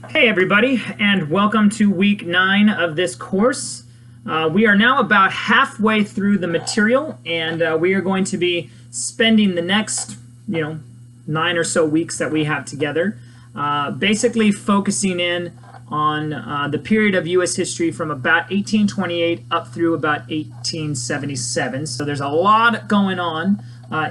Hey everybody, and welcome to week 9 of this course. We are now about halfway through the material, and we are going to be spending the next, 9 or so weeks that we have together, basically focusing in on the period of U.S. history from about 1828 up through about 1877. So there's a lot going on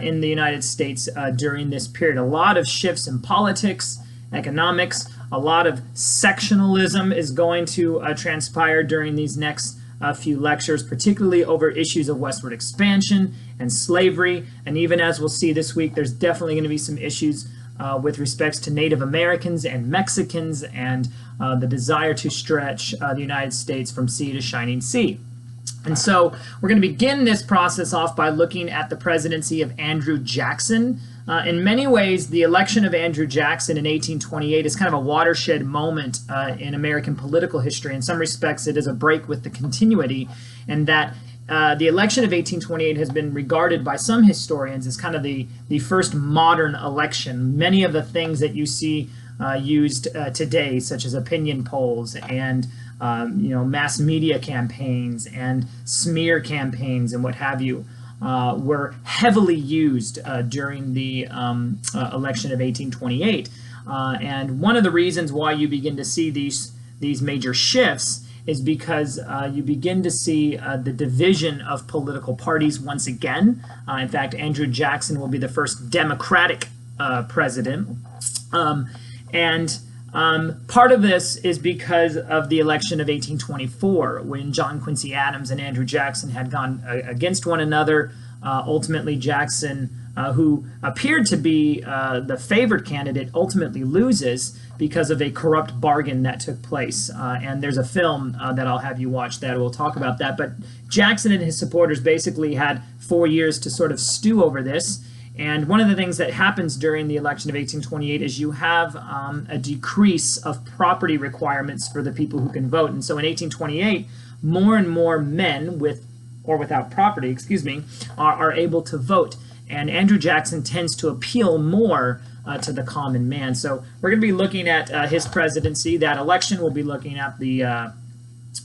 in the United States during this period. A lot of shifts in politics, economics. A lot of sectionalism is going to transpire during these next few lectures, particularly over issues of westward expansion and slavery. And even as we'll see this week, there's definitely going to be some issues with respects to Native Americans and Mexicans and the desire to stretch the United States from sea to shining sea. And so we're going to begin this process off by looking at the presidency of Andrew Jackson. In many ways, the election of Andrew Jackson in 1828 is kind of a watershed moment in American political history. In some respects, it is a break with the continuity, and that the election of 1828 has been regarded by some historians as kind of the first modern election. Many of the things that you see used today, such as opinion polls and mass media campaigns and smear campaigns and what have you, were heavily used during the election of 1828. And one of the reasons why you begin to see these major shifts is because you begin to see the division of political parties once again. In fact, Andrew Jackson will be the first Democratic president. Part of this is because of the election of 1824, when John Quincy Adams and Andrew Jackson had gone against one another. Ultimately, Jackson, who appeared to be the favored candidate, ultimately loses because of a corrupt bargain that took place. And there's a film that I'll have you watch that will talk about that. But Jackson and his supporters basically had 4 years to sort of stew over this. And one of the things that happens during the election of 1828 is you have a decrease of property requirements for the people who can vote. And so in 1828, more and more men with or without property, are able to vote. And Andrew Jackson tends to appeal more to the common man. So we're going to be looking at his presidency. That election, we'll be looking at the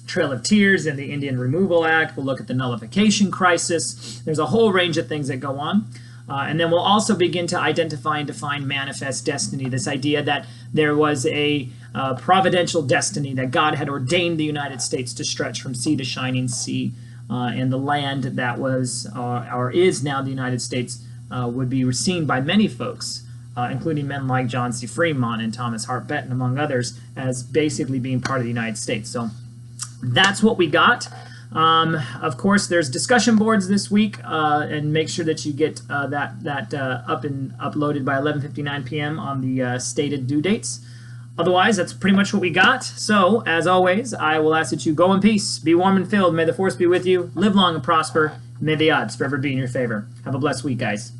Trail of Tears and the Indian Removal Act. We'll look at the nullification crisis. There's a whole range of things that go on. And then we'll also begin to identify and define manifest destiny, this idea that there was a providential destiny, that God had ordained the United States to stretch from sea to shining sea, and the land that was or is now the United States would be seen by many folks, including men like John C. Fremont and Thomas Hart Benton, among others, as basically being part of the United States. So that's what we got. Of course, there's discussion boards this week, and make sure that you get that up and uploaded by 11:59 p.m. on the stated due dates. Otherwise, that's pretty much what we got. So, as always, I will ask that you go in peace, be warm and filled. May the force be with you. Live long and prosper. May the odds forever be in your favor. Have a blessed week, guys.